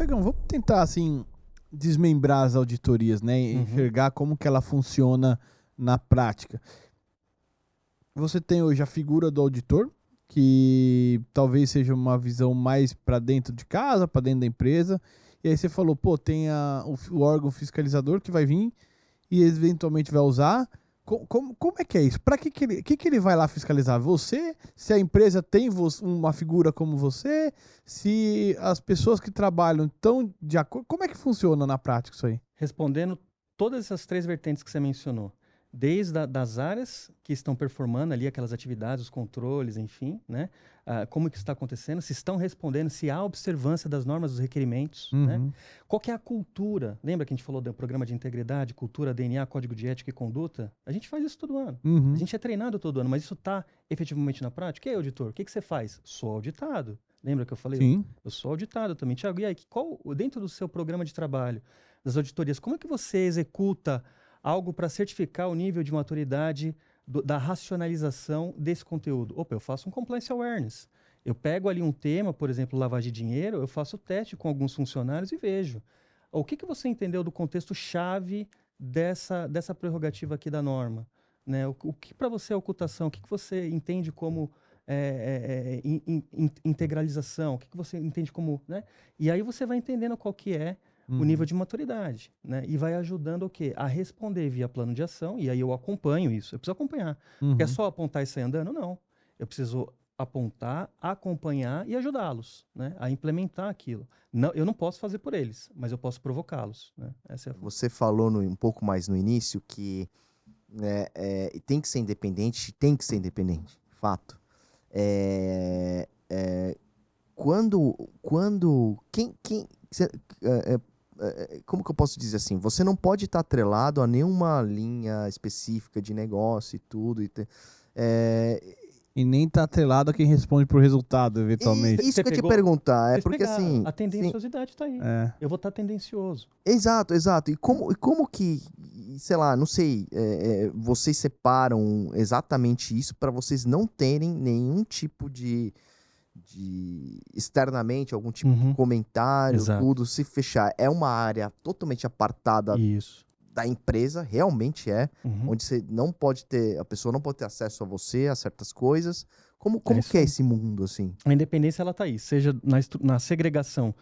Tiagão, vamos tentar, assim, desmembrar as auditorias, né? E enxergar como que ela funciona na prática. Você tem hoje a figura do auditor, que talvez seja uma visão mais para dentro de casa, para dentro da empresa. E aí você falou, pô, tem o órgão fiscalizador que vai vir e eventualmente vai usar. Como é que é isso? Para que ele vai lá fiscalizar? Você? Se a empresa tem uma figura como você? Se as pessoas que trabalham estão de acordo? Como é que funciona na prática isso aí? Respondendo todas essas três vertentes que você mencionou, desde das áreas que estão performando ali aquelas atividades, os controles, enfim, né? Como que está acontecendo, se estão respondendo, se há observância das normas, dos requerimentos, né? Qual que é a cultura? Lembra que a gente falou do programa de integridade, cultura, DNA, código de ética e conduta? A gente faz isso todo ano. A gente é treinado todo ano, mas isso está efetivamente na prática? E aí, auditor, o que você faz? Sou auditado. Lembra que eu falei? Sim. Eu sou auditado também. Tiago, e aí, dentro do seu programa de trabalho, das auditorias, como é que você executa algo para certificar o nível de maturidade da racionalização desse conteúdo? Opa, eu faço um compliance awareness. Eu pego ali um tema, por exemplo, lavagem de dinheiro, eu faço o teste com alguns funcionários e vejo. O que você entendeu do contexto-chave dessa prerrogativa aqui da norma? Né? O que para você é ocultação? O que você entende como integralização? O que você entende como... Né? E aí você vai entendendo qual que é o nível de maturidade, né? E vai ajudando o quê? A responder via plano de ação, e aí eu acompanho isso. Eu preciso acompanhar. Porque é só apontar e sair andando? Não. Eu preciso apontar, acompanhar e ajudá-los, né? A implementar aquilo. Não, eu não posso fazer por eles, mas eu posso provocá-los, né? Essa é a... Você falou um pouco mais no início que tem que ser independente, fato. Como que eu posso dizer assim? Você não pode estar atrelado a nenhuma linha específica de negócio e tudo. E nem tá atrelado a quem responde por resultado, eventualmente. Isso que eu ia te perguntar. É porque assim... A tendenciosidade está aí. Eu vou estar tendencioso. Exato. E como que, sei lá, não sei, vocês separam exatamente isso para vocês não terem nenhum tipo de externamente, algum tipo de comentário, tudo, se fechar. É uma área totalmente apartada da empresa, realmente onde você não pode ter, a pessoa não pode ter acesso a você, a certas coisas. Como que é esse mundo, assim? A independência, ela tá aí, seja na segregação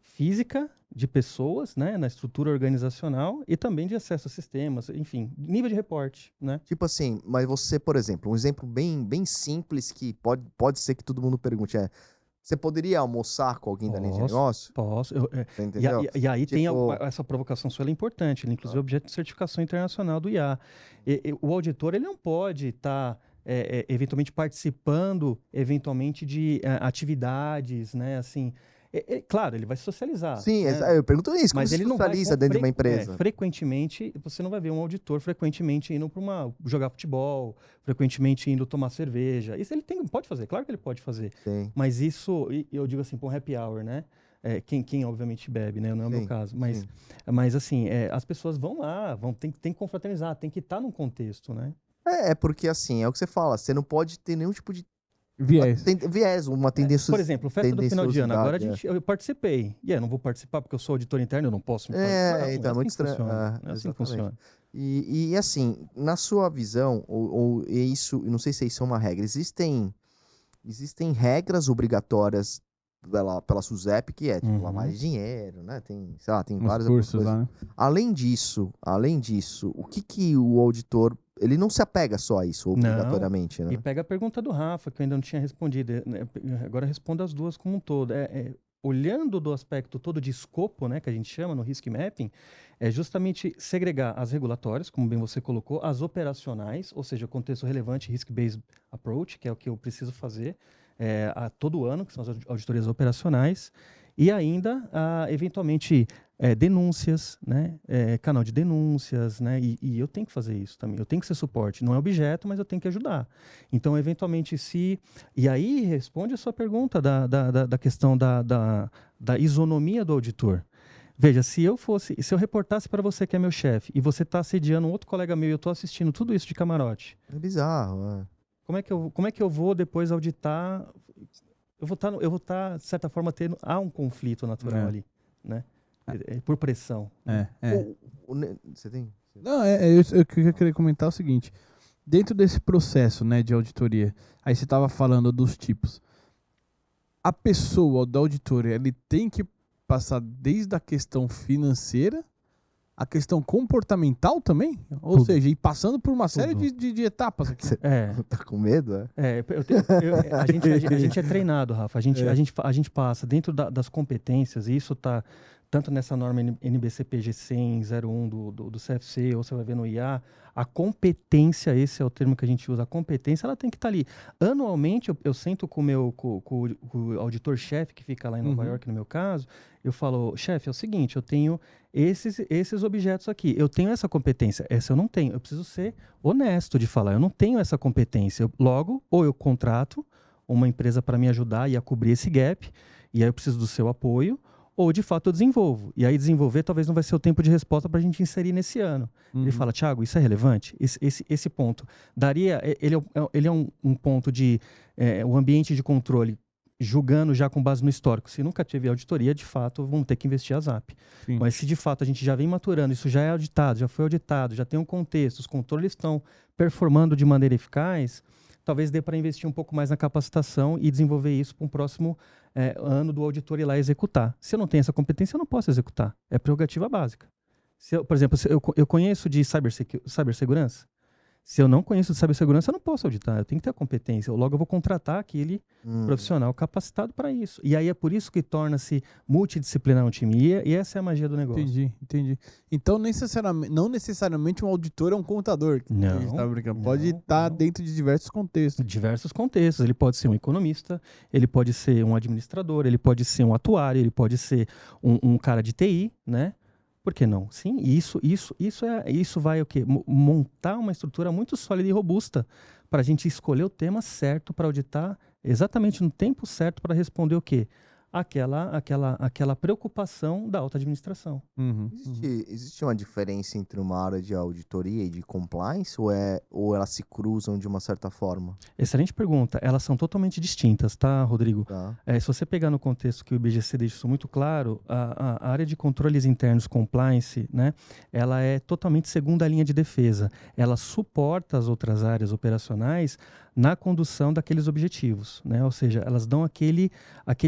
física de pessoas, né, na estrutura organizacional e também de acesso a sistemas, enfim, nível de reporte, né? Tipo assim, mas você, por exemplo, um exemplo bem simples que pode ser que todo mundo pergunte você poderia almoçar com alguém da linha de negócio? Posso. Você entendeu? E aí tem essa provocação sua, ela é importante, ela, inclusive objeto de certificação internacional do IA. O auditor, ele não pode estar eventualmente participando, eventualmente de atividades, né, assim... claro, ele vai socializar. Sim, né? eu pergunto isso, como mas se ele socializa não vai, dentro de uma empresa? frequentemente, você não vai ver um auditor frequentemente indo para jogar futebol, frequentemente indo tomar cerveja. Isso ele pode fazer, claro que ele pode fazer. Sim. Mas isso, eu digo assim, para um happy hour, né? Quem obviamente bebe, né? Não é o meu caso. Mas assim, as pessoas vão lá, tem que confraternizar, tem que estar num contexto, né? Porque assim, é o que você fala, você não pode ter nenhum tipo de viés. Uma tendência. Por exemplo, festa do final de ano. Agora eu participei. Eu não vou participar porque eu sou auditor interno, eu não posso me fazer. Então é muito estranho. É assim que funciona. E assim, na sua visão, ou isso, não sei se isso é uma regra, existem regras obrigatórias pela SUSEP, que é tipo lavagem de dinheiro, né? Tem, sei lá, tem vários cursos lá, né? Além disso, o que o auditor, ele não se apega só a isso obrigatoriamente, não. né? E pega a pergunta do Rafa, que eu ainda não tinha respondido. Agora respondo as duas como um todo. Olhando do aspecto todo de escopo, né, que a gente chama no risk mapping, é justamente segregar as regulatórias, como bem você colocou, as operacionais, ou seja, o contexto relevante, risk-based approach, que é o que eu preciso fazer a todo ano, que são as auditorias operacionais, e ainda, eventualmente, denúncias, né, canal de denúncias, né, e eu tenho que fazer isso também, eu tenho que ser suporte, não é objeto, mas eu tenho que ajudar. Então, eventualmente, e aí responde a sua pergunta da questão da isonomia do auditor. Veja, se eu reportasse para você que é meu chefe, e você está assediando um outro colega meu e eu estou assistindo tudo isso de camarote. É bizarro, Como é que eu vou depois auditar? Eu vou estar, de certa forma, há um conflito natural ali. né? Por pressão. Você tem? Não, eu queria comentar o seguinte. Dentro desse processo, né, de auditoria, aí você estava falando dos tipos. A pessoa da auditoria, ele tem que passar desde a questão financeira, a questão comportamental também? Ou seja, ir passando por uma série de etapas aqui. Você tá com medo? A gente é treinado, Rafa. A gente passa dentro das competências, e isso está tanto nessa norma NBCPG 100.01 do CFC, ou você vai ver no IA, a competência, esse é o termo que a gente usa, a competência, ela tem que estar ali. Anualmente, eu sento com o auditor-chefe, que fica lá em Nova York, no meu caso, eu falo, chefe, é o seguinte, eu tenho esses objetos aqui, eu tenho essa competência, essa eu não tenho, eu preciso ser honesto de falar, eu não tenho essa competência, logo, ou eu contrato uma empresa para me ajudar e a cobrir esse gap, e aí eu preciso do seu apoio, ou de fato eu desenvolvo. E aí desenvolver talvez não vai ser o tempo de resposta para a gente inserir nesse ano. Ele fala, Thiago, isso é relevante? Esse ponto daria... Ele é um ponto de... o ambiente de controle, julgando já com base no histórico. Se nunca teve auditoria, de fato, vamos ter que investir a ZAP. Sim. Mas se de fato a gente já vem maturando, isso já é auditado, já foi auditado, já tem um contexto, os controles estão performando de maneira eficaz, talvez dê para investir um pouco mais na capacitação e desenvolver isso para um próximo ano do auditor ir lá executar. Se eu não tenho essa competência, eu não posso executar. É prerrogativa básica. Por exemplo, eu conheço de cibersegurança. Se eu não conheço de cibersegurança, eu não posso auditar. Eu tenho que ter a competência. Logo, eu vou contratar aquele profissional capacitado para isso. E aí é por isso que torna-se multidisciplinar um time. E essa é a magia do negócio. Entendi. Então, não necessariamente um auditor é um contador. Não. Tá brincando. Pode estar dentro de diversos contextos. Diversos contextos. Ele pode ser um economista, ele pode ser um administrador, ele pode ser um atuário, ele pode ser um cara de TI, né? Por que não? Sim, isso vai o quê? Montar uma estrutura muito sólida e robusta para a gente escolher o tema certo para auditar exatamente no tempo certo para responder o quê? Aquela preocupação da alta administração. Existe uma diferença entre uma área de auditoria e de compliance ou elas se cruzam de uma certa forma? Excelente pergunta. Elas são totalmente distintas, tá, Rodrigo? Tá. Se você pegar no contexto que o IBGC deixa isso muito claro, a área de controles internos compliance, né, ela é totalmente segunda linha de defesa. Ela suporta as outras áreas operacionais na condução daqueles objetivos, né? Ou seja, elas dão aquele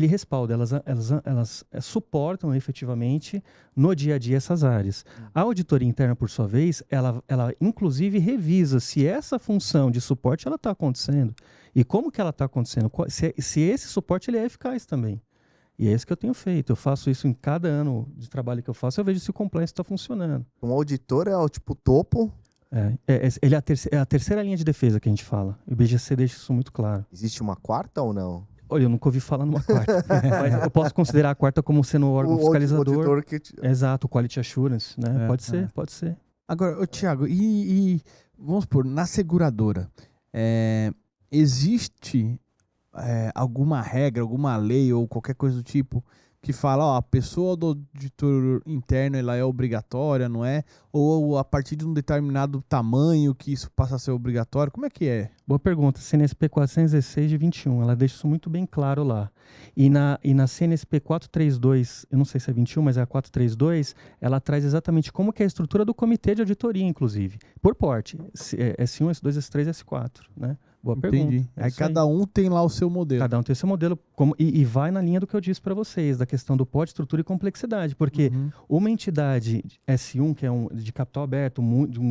respaldo, elas suportam efetivamente no dia a dia essas áreas. A auditoria interna, por sua vez, ela inclusive revisa se essa função de suporte ela está acontecendo e como que ela está acontecendo, se esse suporte ele é eficaz também. E é isso que eu tenho feito. Eu faço isso em cada ano de trabalho que eu faço, eu vejo se o compliance está funcionando. Um auditor é o tipo topo? Ele é a terceira linha de defesa que a gente fala. O IBGC deixa isso muito claro. Existe uma quarta ou não? Olha, eu nunca ouvi falar numa quarta. Mas eu posso considerar a quarta como sendo o órgão fiscalizador. Exato, o Quality Assurance, né? Pode ser. Agora, Thiago, vamos supor, na seguradora, existe alguma regra, alguma lei ou qualquer coisa do tipo que fala, a pessoa do auditor interno ela é obrigatória, não é? Ou a partir de um determinado tamanho que isso passa a ser obrigatório? Como é que é? Boa pergunta. CNSP 416 de 21, ela deixa isso muito bem claro lá. E na CNSP 432, eu não sei se é 21, mas é a 432, ela traz exatamente como que é a estrutura do comitê de auditoria, inclusive. Por porte, S1, S2, S3 e S4, né? Boa pergunta. Aí cada um tem lá o seu modelo. Cada um tem o seu modelo. E vai na linha do que eu disse para vocês, da questão do porte, estrutura e complexidade. Porque uma entidade S1, que é de capital aberto,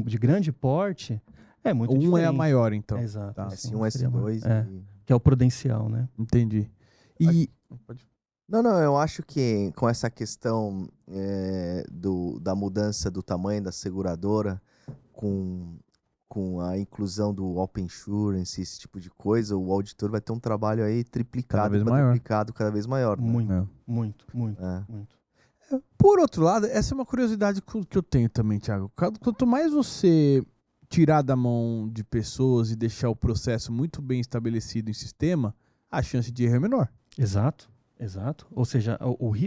de grande porte, é muito diferente. Um é a maior, então. Exato. Tá, S1, S2. Que é o prudencial, né? Entendi. Não, eu acho que com essa questão da mudança do tamanho da seguradora, com a inclusão do Open Insurance, esse tipo de coisa, o auditor vai ter um trabalho aí triplicado cada vez maior. Né? Muito. Por outro lado, essa é uma curiosidade que eu tenho também, Thiago. Quanto mais você tirar da mão de pessoas e deixar o processo muito bem estabelecido em sistema, a chance de erro é menor. Exato. Ou seja,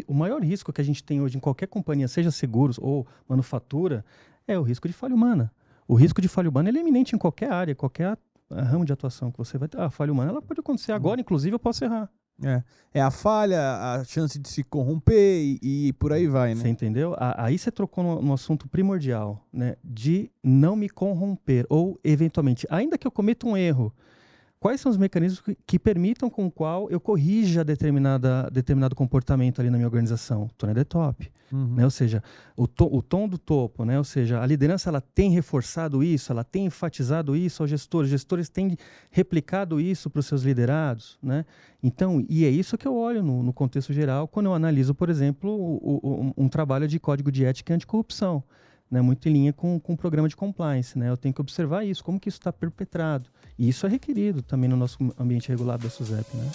o maior risco que a gente tem hoje em qualquer companhia, seja seguros ou manufatura, é o risco de falha humana. O risco de falha humana ele é iminente em qualquer área, qualquer ramo de atuação que você vai ter. A falha humana ela pode acontecer agora, inclusive eu posso errar. É a falha, a chance de se corromper e por aí vai, né? Você entendeu? Aí você trocou no assunto primordial, né? De não me corromper. Ou, eventualmente, ainda que eu cometa um erro, quais são os mecanismos que permitam com o qual eu corrija determinado comportamento ali na minha organização? Tony the top. Né? Ou seja, o tom do topo, né? Ou seja, a liderança ela tem reforçado isso, ela tem enfatizado isso aos gestores, os gestores têm replicado isso para os seus liderados, né? Então, e é isso que eu olho no contexto geral quando eu analiso, por exemplo, um trabalho de código de ética e anticorrupção. Né, muito em linha com o programa de compliance. Né? Eu tenho que observar isso, como que isso está perpetrado. E isso é requerido também no nosso ambiente regulado da SUSEP. Né?